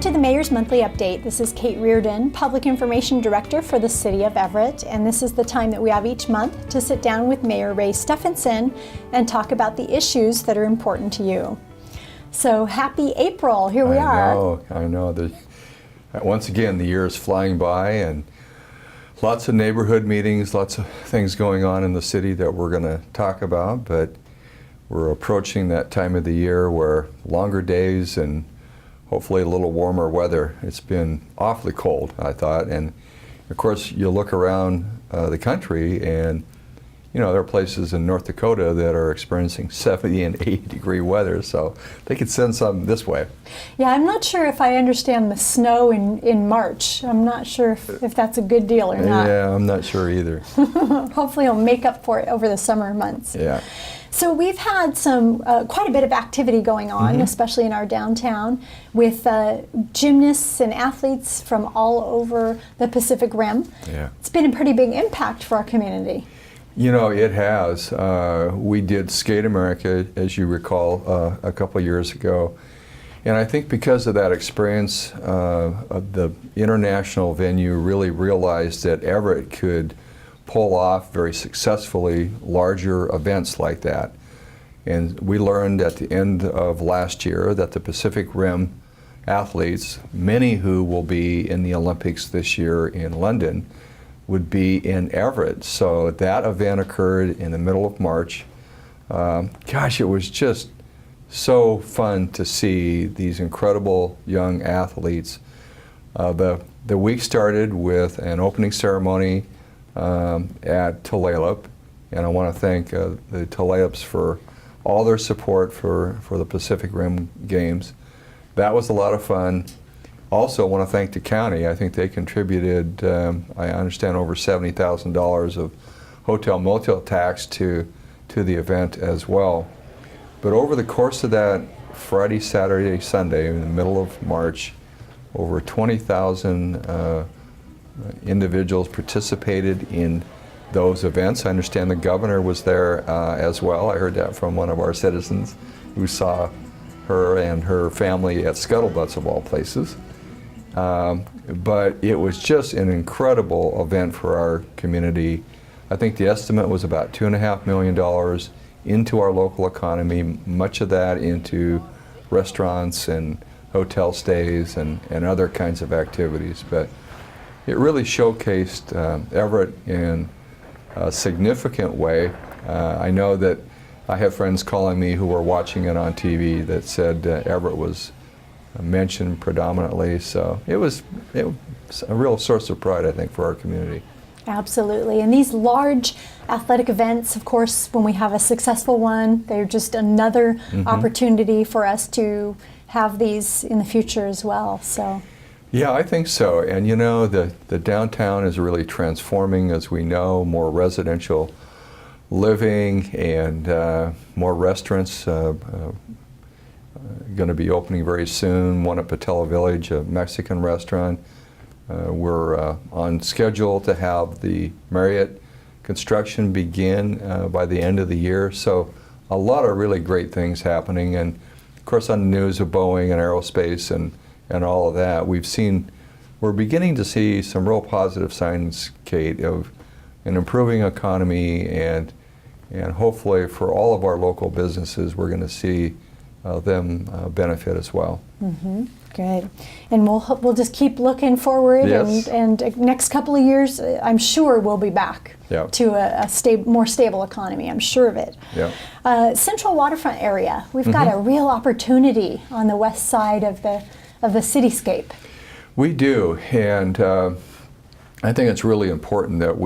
Welcome to the Mayor's Monthly Update. This is Kate Reardon, Public Information Director for the City of Everett, and this is the time that we have each month to sit down with Mayor Ray Stephanson and talk about the issues that are important to you. So happy April, here we are. I know. Once again, the year is flying by and lots of neighborhood meetings, lots of things going on in the city that we're going to talk about, but we're approaching that time of the year where longer days and hopefully a little warmer weather. It's been awfully cold, I thought, and of course you look around the country and there are places in North Dakota that are experiencing 70 and 80 degree weather, so they could send some this way. Yeah, I'm not sure if I understand the snow in March. I'm not sure if that's a good deal or not. Yeah, I'm not sure either. Hopefully it'll make up for it over the summer months. Yeah. So we've had quite a bit of activity going on, especially in our downtown, with gymnasts and athletes from all over the Pacific Rim. Yeah. It's been a pretty big impact for our community. It has. We did Skate America, as you recall, a couple of years ago. And I think because of that experience, the international venue really realized that Everett could pull off very successfully larger events like that. And we learned at the end of last year that the Pacific Rim athletes, many who will be in the Olympics this year in London, would be in Everett. So that event occurred in the middle of March. Gosh, it was just so fun to see these incredible young athletes. The week started with an opening ceremony at Tulalip, and I want to thank the Tulalips for all their support for the Pacific Rim Games. That was a lot of fun. Also, I want to thank the county. I think they contributed, I understand, over $70,000 of hotel-motel tax to the event as well. But over the course of that Friday, Saturday, Sunday, in the middle of March, over 20,000 individuals participated in those events. I understand the governor was there as well. I heard that from one of our citizens who saw her and her family at Scuttlebutts of all places. But it was just an incredible event for our community. I think the estimate was about $2.5 million into our local economy, much of that into restaurants and hotel stays and other kinds of activities. But it really showcased Everett in a significant way. I know that I have friends calling me who were watching it on TV that said Everett was mentioned predominantly, so it was a real source of pride, I think, for our community. Absolutely, and these large athletic events, of course, when we have a successful one, they're just another opportunity for us to have these in the future as well. So. Yeah, I think so. And the downtown is really transforming, as we know, more residential living and more restaurants going to be opening very soon. One at Patella Village, a Mexican restaurant. We're on schedule to have the Marriott construction begin by the end of the year. So a lot of really great things happening. And of course on the news of Boeing and aerospace and all of that, we're beginning to see some real positive signs, Kate, of an improving economy, and hopefully for all of our local businesses, we're going to see them benefit as well. Good, and we'll just keep looking forward. Yes. and next couple of years, I'm sure we'll be back to a more stable economy. I'm sure of it. Yeah. Central Waterfront area, we've got a real opportunity on the west side of the cityscape. We do, and I think it's really important that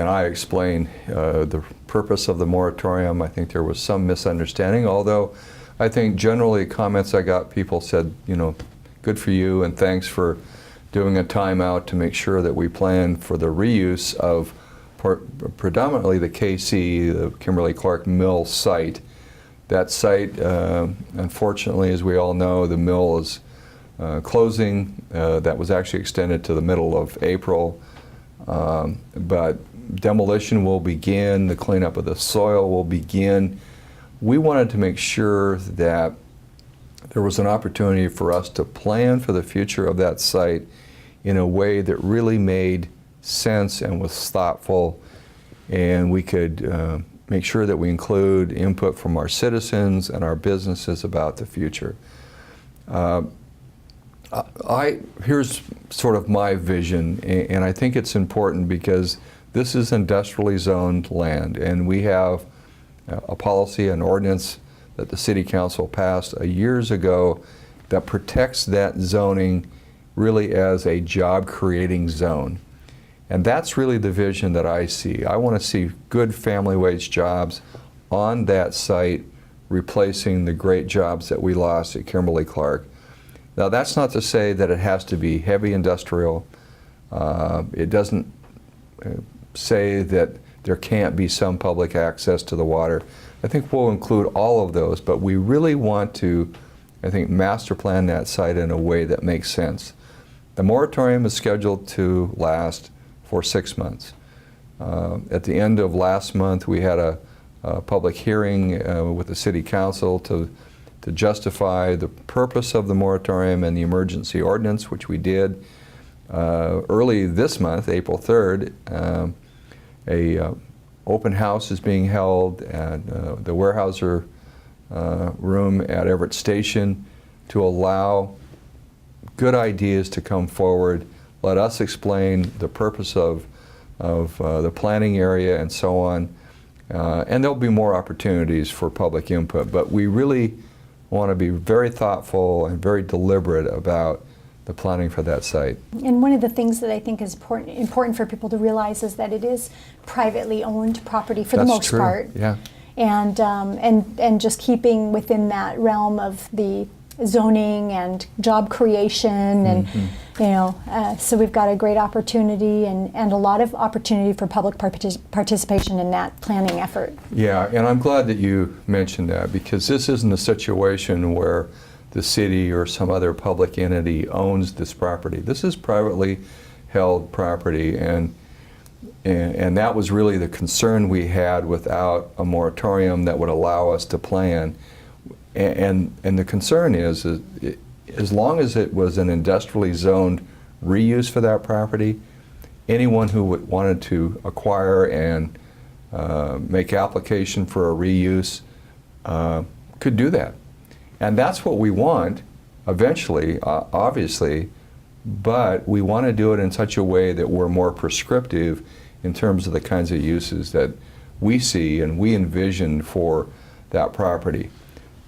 I explain the purpose of the moratorium. I think there was some misunderstanding, although I think generally comments I got, people said, good for you and thanks for doing a timeout to make sure that we plan for the reuse of predominantly the KC, the Kimberly-Clark Mill site. That site, unfortunately, as we all know, the mill is closing. That was actually extended to the middle of April, but demolition will begin, the cleanup of the soil will begin. We wanted to make sure that there was an opportunity for us to plan for the future of that site in a way that really made sense and was thoughtful, and we could make sure that we include input from our citizens and our businesses about the future. Here's sort of my vision, and I think it's important because this is industrially zoned land, and we have a policy, an ordinance that the City Council passed years ago that protects that zoning really as a job-creating zone. And that's really the vision that I see. I want to see good family wage jobs on that site, replacing the great jobs that we lost at Kimberly-Clark. Now, that's not to say that it has to be heavy industrial. It doesn't say that there can't be some public access to the water. I think we'll include all of those, but we really want to, I think, master plan that site in a way that makes sense. The moratorium is scheduled to last for 6 months. At the end of last month, we had a public hearing with the City Council to justify the purpose of the moratorium and the emergency ordinance, which we did. Early this month, April 3rd, a open house is being held at the Weyerhaeuser room at Everett Station to allow good ideas to come forward. Let us explain the purpose of the planning area and so on. And there'll be more opportunities for public input, but we really want to be very thoughtful and very deliberate about the planning for that site. And one of the things that I think is important for people to realize is that it is privately owned property for the most part. Yeah. And just keeping within that realm of the zoning and job creation, and so we've got a great opportunity and a lot of opportunity for public participation in that planning effort. Yeah, and I'm glad that you mentioned that, because this isn't a situation where the city or some other public entity owns this property. This is privately held property, and that was really the concern we had without a moratorium that would allow us to plan. And the concern is as long as it was an industrially zoned reuse for that property, anyone who wanted to acquire and make application for a reuse could do that. And that's what we want eventually, obviously, but we want to do it in such a way that we're more prescriptive in terms of the kinds of uses that we see and we envision for that property.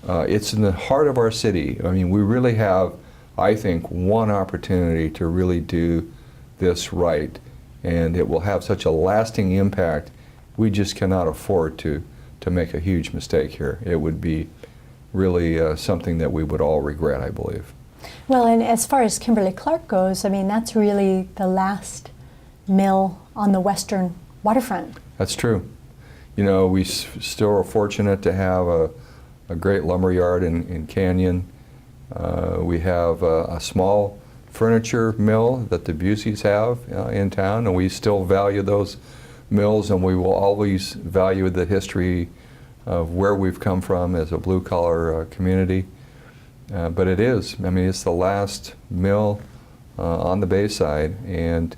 It's in the heart of our city. I mean, we really have, I think, one opportunity to really do this right, and it will have such a lasting impact. We just cannot afford to make a huge mistake here. It would be really something that we would all regret, I believe. Well, and as far as Kimberly-Clark goes, I mean, that's really the last mill on the western waterfront. That's true. You know, we still are fortunate to have a great lumber yard in Canyon. We have a small furniture mill that the Buseys have in town, and we still value those mills, and we will always value the history of where we've come from as a blue-collar community. But it is, I mean, it's the last mill on the Bayside, and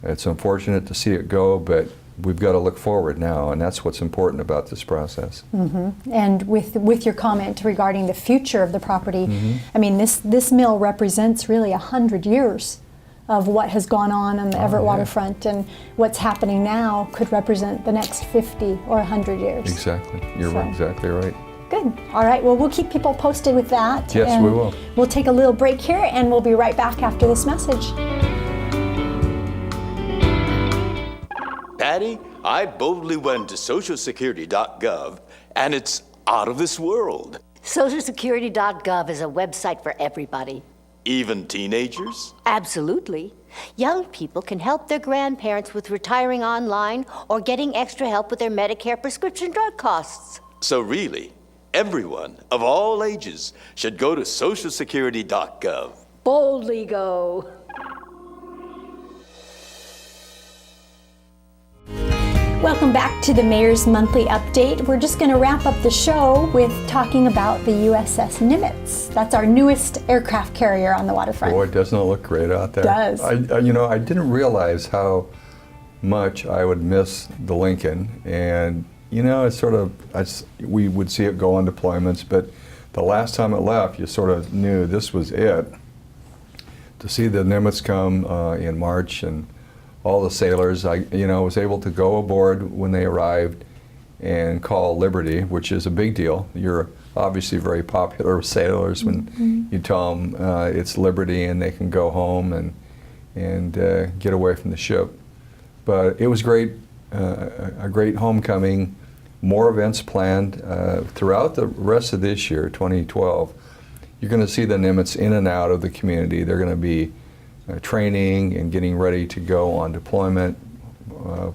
it's unfortunate to see it go, but we've got to look forward now, and that's what's important about this process. Mm-hmm. And with your comment regarding the future of the property, I mean, this mill represents really 100 years of what has gone on the Everett waterfront, and what's happening now could represent the next 50 or 100 years. Exactly. You're exactly right. Good. All right. Well, we'll keep people posted with that. Yes, we will. We'll take a little break here, and we'll be right back after this message. Patty, I boldly went to socialsecurity.gov, and it's out of this world. Socialsecurity.gov is a website for everybody. Even teenagers? Absolutely. Young people can help their grandparents with retiring online or getting extra help with their Medicare prescription drug costs. So really, everyone of all ages should go to socialsecurity.gov. Boldly go. Welcome back to the Mayor's Monthly Update. We're just going to wrap up the show with talking about the USS Nimitz. That's our newest aircraft carrier on the waterfront. Boy, doesn't it look great out there? It does. I didn't realize how much I would miss the Lincoln, and it's sort of, we would see it go on deployments, but the last time it left, you sort of knew this was it. To see the Nimitz come in March and all the sailors, I was able to go aboard when they arrived and call Liberty, which is a big deal. You're obviously very popular with sailors when you tell them it's Liberty and they can go home and get away from the ship. But it was great, a great homecoming. More events planned throughout the rest of this year, 2012. You're going to see the Nimitz in and out of the community. They're going to be training and getting ready to go on deployment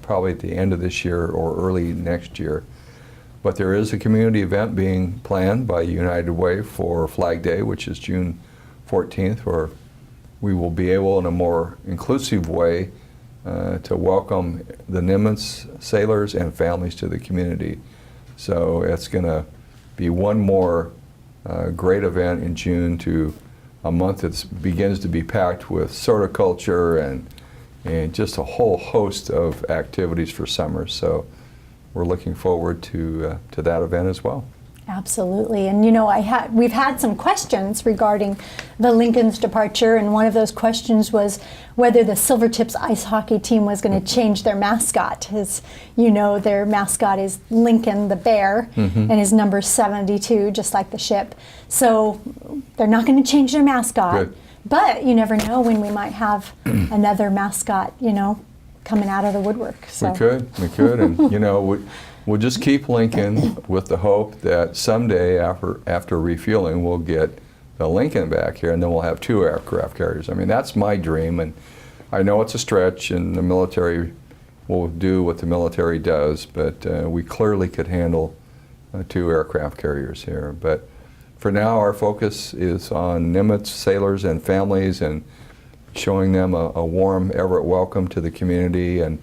probably at the end of this year or early next year. But there is a community event being planned by United Way for Flag Day, which is June 14th, where we will be able in a more inclusive way to welcome the Nimitz sailors and families to the community. So it's going to be one more great event in June, to a month that begins to be packed with soda culture and just a whole host of activities for summer. So we're looking forward to that event as well. Absolutely. And we've had some questions regarding the Lincoln's departure, and one of those questions was whether the Silvertips ice hockey team was going to change their mascot. As you know, their mascot is Lincoln the bear, and his number 72, just like the ship. So they're not going to change their mascot. Good. But you never know when we might have another mascot, coming out of the woodwork. So. We could, and we'll just keep Lincoln with the hope that someday after refueling, we'll get the Lincoln back here, and then we'll have 2 aircraft carriers. I mean, that's my dream, and I know it's a stretch, and the military will do what the military does, but we clearly could handle 2 aircraft carriers here. But for now, our focus is on Nimitz sailors and families, and showing them a warm Everett welcome to the community. And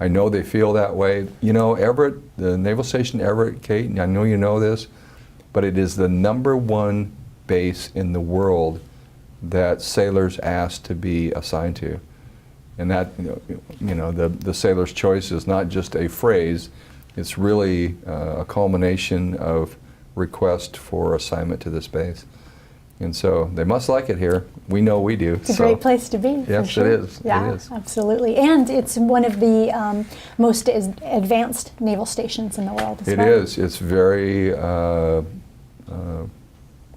I know they feel that way. Everett, the Naval Station Everett, Kate, and I know you know this, but it is the #1 base in the world that sailors ask to be assigned to. And that, the sailor's choice is not just a phrase, it's really a culmination of request for assignment to this base. And so they must like it here. We know we do. It's a great place to be. Yes, for sure. it is. Yeah, it is. Absolutely. And it's one of the most advanced naval stations in the world as well. It is. It's very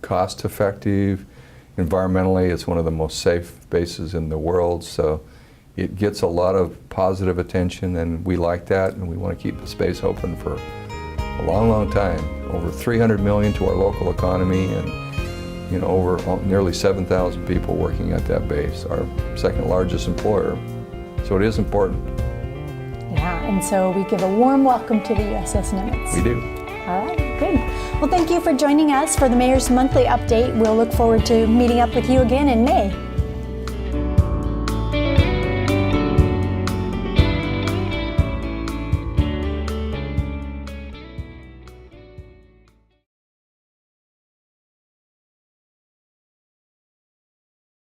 cost-effective. Environmentally, it's one of the most safe bases in the world. So it gets a lot of positive attention, and we like that, and we want to keep the space open for a long, long time. Over $300 million to our local economy, and over nearly 7,000 people working at that base, our second largest employer. So it is important. Yeah, and so we give a warm welcome to the USS Nimitz. We do. All right, good. Well, thank you for joining us for the Mayor's Monthly Update. We'll look forward to meeting up with you again in May.